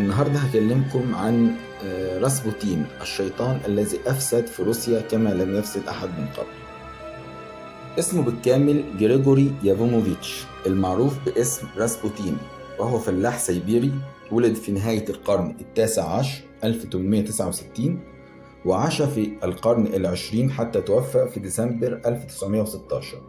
النهاردة هكلمكم عن راسبوتين الشيطان الذي أفسد في روسيا كما لم يفسد أحد من قبل. اسمه بالكامل جريجوري يافوموفيتش المعروف باسم راسبوتين، وهو فلاح سيبيري ولد في نهاية القرن التاسع عشر 1869 وعاش في القرن العشرين حتى توفى في ديسمبر 1916.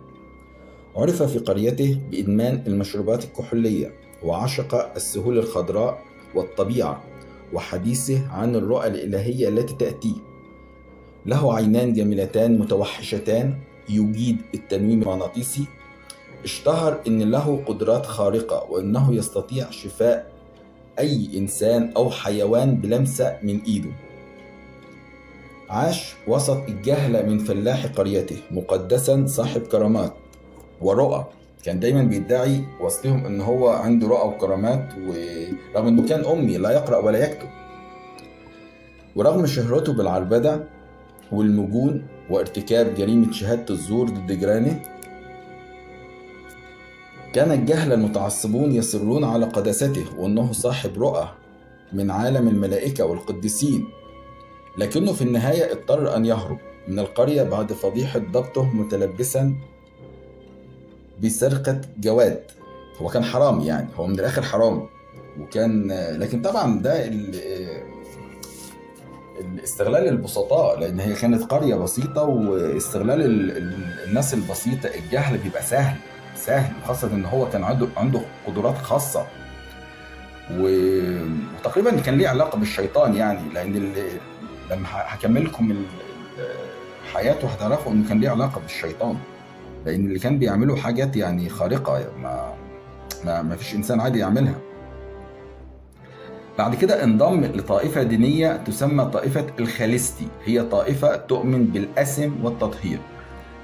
عرف في قريته بإدمان المشروبات الكحولية، وعشق السهول الخضراء والطبيعة، وحديثه عن الرؤى الإلهية التي تأتيه. له عينان جميلتان متوحشتان، يجيد التنويم المغناطيسي. اشتهر إن له قدرات خارقة، وإنه يستطيع شفاء أي إنسان أو حيوان بلمسة من إيده. عاش وسط الجهلة من فلاح قريته، مقدسا صاحب كرامات ورؤى. كان دايما بيدعي وسطهم ان هو عنده رؤى وكرامات، ورغم انه كان امي لا يقرأ ولا يكتب. ورغم شهرته بالعربدة والمجون وارتكاب جريمة شهادة الزور ضد جيرانه، كان الجهل المتعصبون يصرون على قداسته وانه صاحب رؤى من عالم الملائكة والقديسين. لكنه في النهاية اضطر ان يهرب من القرية بعد فضيحة ضبطه متلبسا بسرقة جواد. هو كان حرامي، يعني هو من الآخر حرامي، وكان لكن طبعا ده الاستغلال البسطاء، لأن هي كانت قرية بسيطة، واستغلال الناس البسيطة. الجهل بيبقى سهل، خاصة إن هو كان عنده قدرات خاصة، وتقريبا كان ليه علاقة بالشيطان، يعني لأن لما هكملكم حياته هتعرفوا إنه كان ليه علاقة بالشيطان، لأن اللي كان بيعملوا حاجات يعني خارقة ما فيش إنسان عادي يعملها. بعد كده انضم لطائفة دينية تسمى طائفة الخالستي، هي طائفة تؤمن بالأسم والتطهير،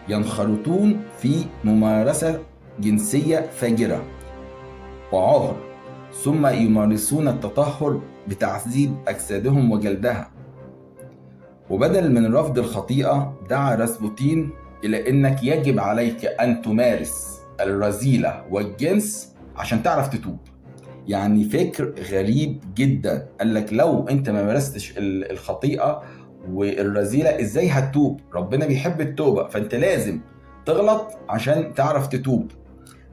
ينخرطون في ممارسة جنسية فاجرة وعهر، ثم يمارسون التطهر بتعذيب أجسادهم وجلدها. وبدل من رفض الخطيئة، دعا راسبوتين إلى إنك يجب عليك أن تمارس الرذيلة والجنس عشان تعرف تتوب. يعني فكر غريب جدا، قال لك لو أنت ما مارستش الخطيئة والرذيلة إزاي هتتوب؟ ربنا بيحب التوبة، فأنت لازم تغلط عشان تعرف تتوب.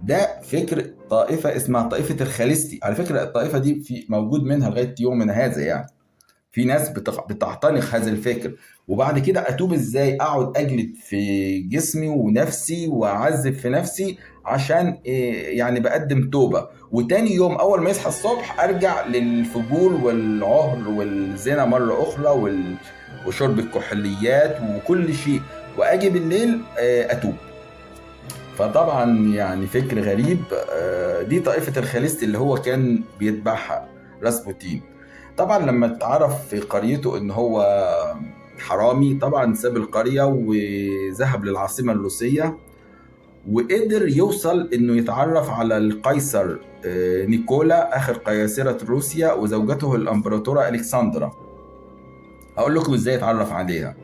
ده فكر طائفة اسمها طائفة الخالستي. على فكرة الطائفة دي موجود منها لغاية يومنا هذا، يعني في ناس بتعتنق هذا الفكر. وبعد كده اتوب ازاي؟ اقعد اجلد في جسمي ونفسي واعذب في نفسي عشان يعني بقدم توبة، وتاني يوم اول ما يصحى الصبح ارجع للفجور والعهر والزنا مرة اخرى وشرب الكحوليات وكل شيء، واجي بالليل اتوب. فطبعا يعني فكر غريب. دي طائفة الخالستي اللي هو كان بيتبعها راسبوتين. طبعا لما اتعرف في قريته ان هو حرامي، طبعا ساب القرية وذهب للعاصمة الروسية، وقدر يوصل انه يتعرف على القيصر نيكولا اخر قياصرة روسيا وزوجته الامبراطورة الكسندرا. هقول لكم ازاي اتعرف عليها.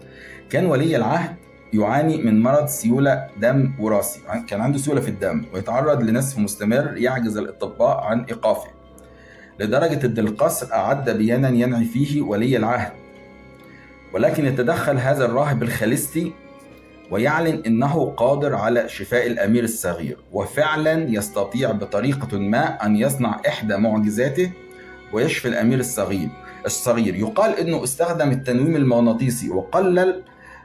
كان ولي العهد يعاني من مرض سيولة دم وراثي، كان عنده سيولة في الدم ويتعرض لنزف مستمر يعجز الأطباء عن إيقافه، لدرجة أن القصر أعد بيانا ينعي فيه ولي العهد. ولكن يتدخل هذا الراهب الخالستي ويعلن أنه قادر على شفاء الأمير الصغير، وفعلا يستطيع بطريقة ما أن يصنع إحدى معجزاته ويشفي الأمير الصغير. يقال أنه استخدم التنويم المغناطيسي وقلل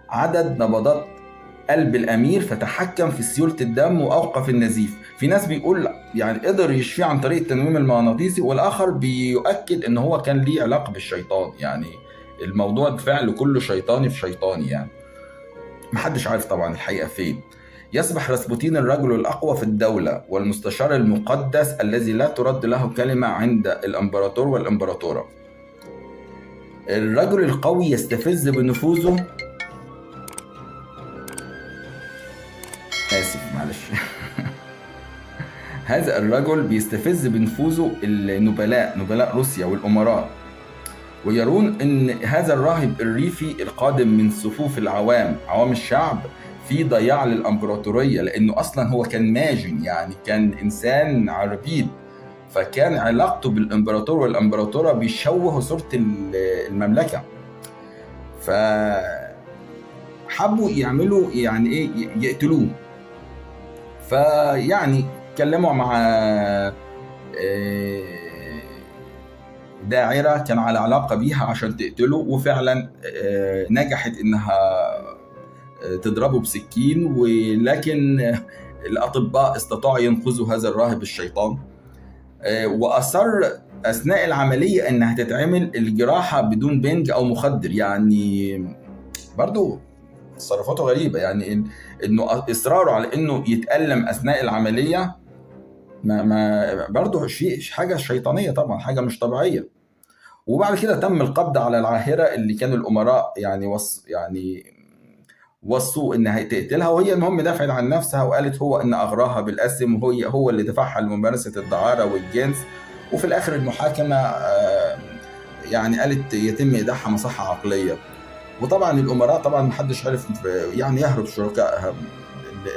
عدد نبضات قلب الأمير، فتحكم في سيولة الدم وأوقف النزيف. في ناس بيقول يعني قدر يشفيه عن طريق التنويم المغناطيسي، والآخر بيؤكد إن هو كان ليه علاقة بالشيطان. يعني الموضوع بالفعل كله شيطاني في شيطاني، يعني محدش عارف طبعا الحقيقة فين. يصبح راسبوتين الرجل الأقوى في الدولة والمستشار المقدس الذي لا ترد له كلمة عند الإمبراطور والإمبراطورة. الرجل القوي يستفز بنفوذه هذا الرجل بيستفز بنفوذه نبلاء روسيا والأمراء، ويرون أن هذا الراهب الريفي القادم من صفوف عوام الشعب في ضياع للإمبراطورية، لأنه أصلا هو كان ماجن، يعني كان إنسان عربيد، فكان علاقته بالامبراطور والامبراطوره بيشوهوا صوره المملكه. فحبوا يعملوا يعني ايه، يقتلوه. فيعني اتكلموا مع داعرة كان على علاقة بيها عشان تقتله، وفعلا نجحت انها تضربه بسكين، ولكن الأطباء استطاعوا ينقذوا هذا الراهب الشيطان. وأصر أثناء العملية أنها تتعمل الجراحة بدون بنج أو مخدر. يعني برضو تصرفاته غريبة، يعني إنه إصراره على إنه يتألم أثناء العملية ما برضو شيء حاجة شيطانية طبعا، حاجة مش طبيعية. وبعد كده تم القبض على العاهرة اللي كانوا الأمراء يعني وصوا انها تقتلها، وهي المهم دافعت عن نفسها وقالت هو ان اغراها بالاسم، هو اللي دفعها لممارسه الدعاره والجنس. وفي الاخر المحاكمه يعني قالت يتم ايداعها مصحه عقليه. وطبعا الامراء طبعا محدش عرف يعني يهرب، شركائها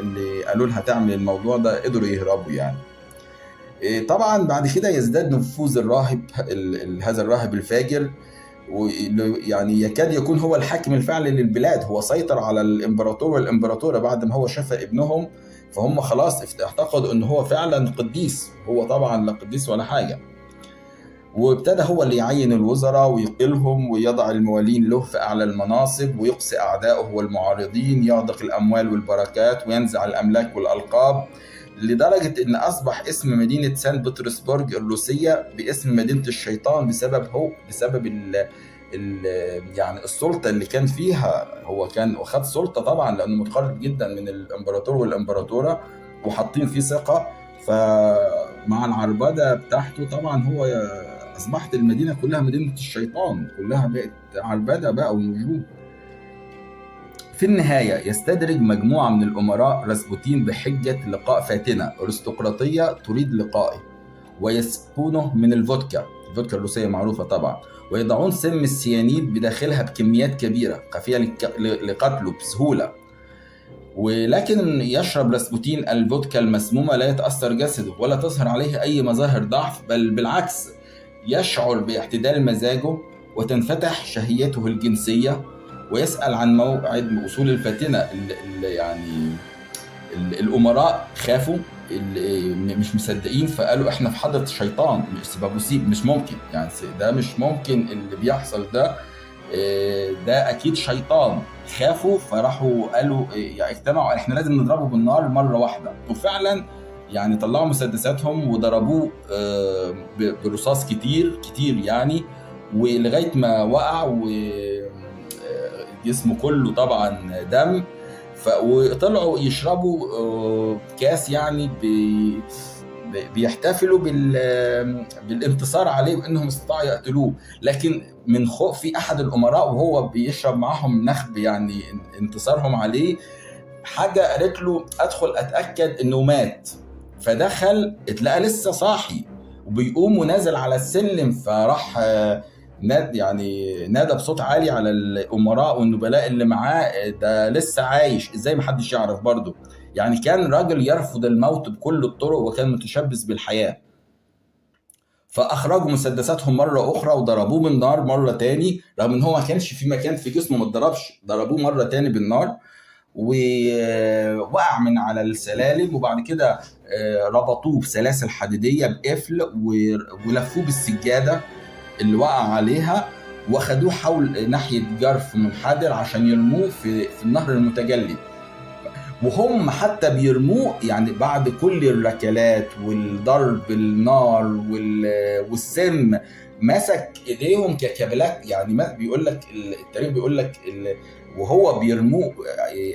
اللي قالوا لها تعمل الموضوع ده قدروا يهربوا يعني. طبعا بعد كده يزداد نفوذ الراهب هذا الراهب الفاجر، ويعني يكاد يكون هو الحاكم الفعلي للبلاد. هو سيطر على الامبراطور والامبراطوره بعد ما هو شفى ابنهم، فهم خلاص اعتقدوا ان هو فعلا قديس. هو طبعا لا قديس ولا حاجه. وابتدى هو اللي يعين الوزراء ويقلهم ويضع الموالين له في اعلى المناصب، ويقصي اعدائه والمعارضين، يغدق الاموال والبركات، وينزع الاملاك والالقاب، لدرجة إن أصبح اسم مدينة سان بطرسبرغ الروسية باسم مدينة الشيطان بسبب يعني السلطة اللي كان فيها. هو كان أخذ سلطة طبعا لأنه متقرب جدا من الإمبراطور والإمبراطورة وحاطين فيه ثقة. فمع العربدة بتاعته طبعا هو أصبحت المدينة كلها مدينة الشيطان، كلها بقت عربدة بقى ونجوم. في النهاية يستدرج مجموعة من الأمراء راسبوتين بحجة لقاء فاتنة أرستقراطية تريد لقائه، ويسقونه من الفودكا الروسية معروفة طبعا، ويضعون سم السيانيد بداخلها بكميات كبيرة خفية لقتله بسهولة. ولكن يشرب راسبوتين الفودكا المسمومة لا يتأثر جسده ولا تظهر عليه أي مظاهر ضعف، بل بالعكس يشعر باعتدال مزاجه وتنفتح شهيته الجنسية، ويسأل عن موعد وصول الفاتنة. يعني الأمراء خافوا، مش مصدقين، فقالوا احنا في حضرة الشيطان، مش ممكن، يعني ده مش ممكن اللي بيحصل ده أكيد شيطان. خافوا فراحوا قالوا يعني اجتمعوا احنا لازم نضربه بالنار مرة واحدة. وفعلا يعني طلعوا مسدساتهم وضربوه برصاص كتير يعني، ولغاية ما وقع جسمه كله طبعا دم. وطلعوا يشربوا كاس، يعني بيحتفلوا بالانتصار عليه وانهم استطاعوا يقتلوه. لكن من خوف في احد الامراء وهو بيشرب معهم نخب يعني انتصارهم عليه، حاجه قالت له ادخل اتاكد انه مات. فدخل اتلقى لسه صاحي وبيقوم ونازل على السلم، فراح نادى بصوت عالي على الامراء والنبلاء اللي معاه ده لسه عايش، ازاي محدش يعرف برضه. يعني كان راجل يرفض الموت بكل الطرق وكان متشبث بالحياة. فاخرجوا مسدساتهم مرة اخرى وضربوه بالنار مرة تاني، رغم ان هو ما كانش في مكان في جسمه ما اتضربش، ضربوه مرة تاني بالنار ووقع من على السلالم. وبعد كده ربطوه بسلاسل حديدية بقفل ولفوه بالسجادة اللي وقع عليها، واخدوه حول ناحية جرف منحدر عشان يرموه في النهر المتجلي. وهم حتى بيرموه يعني بعد كل الركلات والضرب النار والسم، مسك ايديهم ككابلات. يعني ما بيقول لك التاريخ بيقول لك وهو بيرموه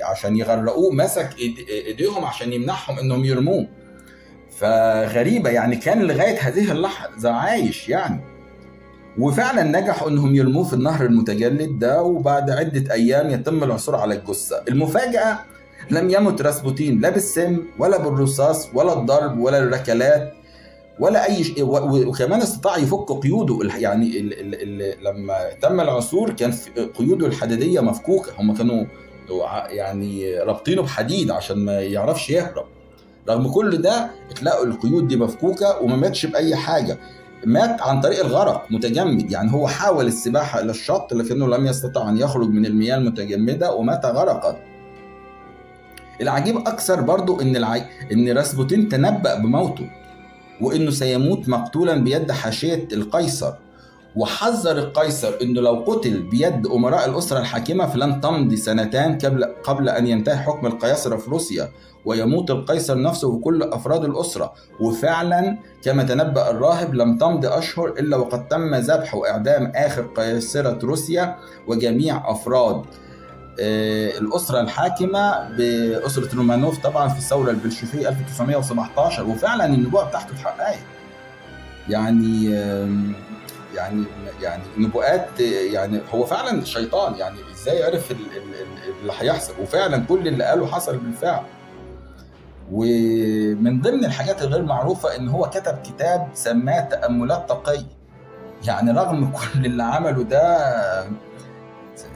عشان يغرقوه مسك ايديهم عشان يمنعهم انهم يرموه. فغريبة يعني كان لغاية هذه اللحظة عايش يعني. وفعلا نجحوا انهم يرموه في النهر المتجلد ده، وبعد عدة ايام يتم العثور على الجثة. المفاجأة لم يمت راسبوتين لا بالسم ولا بالرصاص ولا الضرب ولا الركلات ولا اي شيء، وكمان استطاع يفك قيوده. يعني لما تم العثور كان قيوده الحديدية مفكوكة، هم كانوا يعني رابطينه بحديد عشان ما يعرفش يهرب. رغم كل ده تلاقوا القيود دي مفكوكة وما ماتش بأي حاجة. مات عن طريق الغرق متجمد، يعني هو حاول السباحة إلى الشط لكنه لم يستطع أن يخرج من المياه المتجمدة ومات غرقا. العجيب أكثر برضو إن راسبوتين تنبأ بموته وإنه سيموت مقتولا بيد حاشية القيصر، وحذر القيصر إنه لو قتل بيد أمراء الأسرة الحاكمة فلن تمضي سنتان قبل أن ينتهي حكم القيصرة في روسيا ويموت القيصر نفسه وكل أفراد الأسرة. وفعلا كما تنبأ الراهب لم تمضي أشهر إلا وقد تم ذبح وإعدام آخر قيصرة روسيا وجميع أفراد الأسرة الحاكمة بأسرة رومانوف طبعا في الثورة البلشفية 1917، وفعلا النبوة بتاعته اتحققت. يعني يعني نبوءات، يعني هو فعلا شيطان، يعني ازاي عرف اللي هيحصل، وفعلا كل اللي قاله حصل بالفعل. ومن ضمن الحاجات الغير معروفة ان هو كتب كتاب سماه تأملات تقي. يعني رغم كل اللي عمله ده،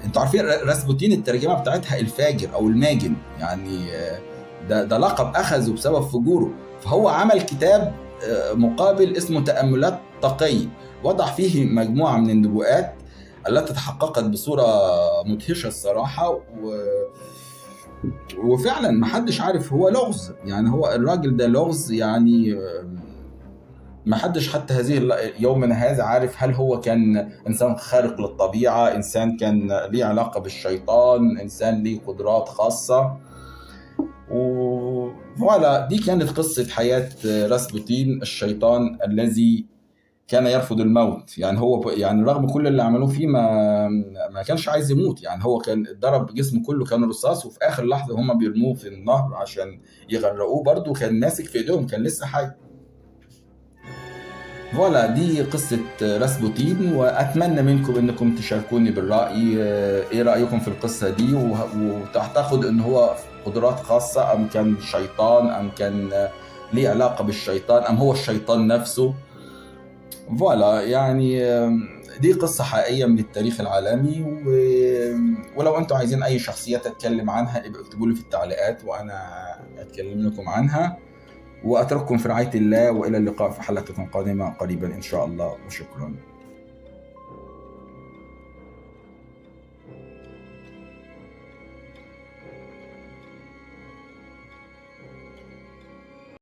انتوا عارفين راسبوتين الترجمة بتاعتها الفاجر او الماجن، يعني ده لقب اخذه بسبب فجوره. فهو عمل كتاب مقابل اسمه تأملات تقي، وضع فيه مجموعة من النبوءات التي تحققت بصورة مدهشة الصراحة. وفعلا محدش عارف، هو لغز، يعني هو الراجل ده لغز، يعني محدش حتى هذه يومنا هذا عارف هل هو كان إنسان خارق للطبيعة، إنسان كان ليه علاقة بالشيطان، إنسان ليه قدرات خاصة. وفوالا دي كانت قصة حياة راسبوتين الشيطان الذي كان يرفض الموت. يعني هو يعني رغم كل اللي عملوه فيه ما كانش عايز يموت، يعني هو كان ضرب جسمه كله كان رصاص، وفي آخر لحظة هم بيرموه في النهر عشان يغرقوه برضه كان ماسك في ايديهم، كان لسه حي. فوالا دي قصة راسبوتين، وأتمنى منكم أنكم تشاركوني بالرأي. إيه رأيكم في القصة دي؟ وتعتقد أنه هو قدرات خاصة أم كان شيطان أم كان ليه علاقة بالشيطان أم هو الشيطان نفسه؟ فوالا يعني دي قصة حقيقية من التاريخ العالمي. ولو أنتم عايزين أي شخصيات أتكلم عنها اكتبوا لي في التعليقات وأنا أتكلم لكم عنها. وأترككم في رعاية الله، وإلى اللقاء في حلقة قادمة قريبا إن شاء الله، وشكرا.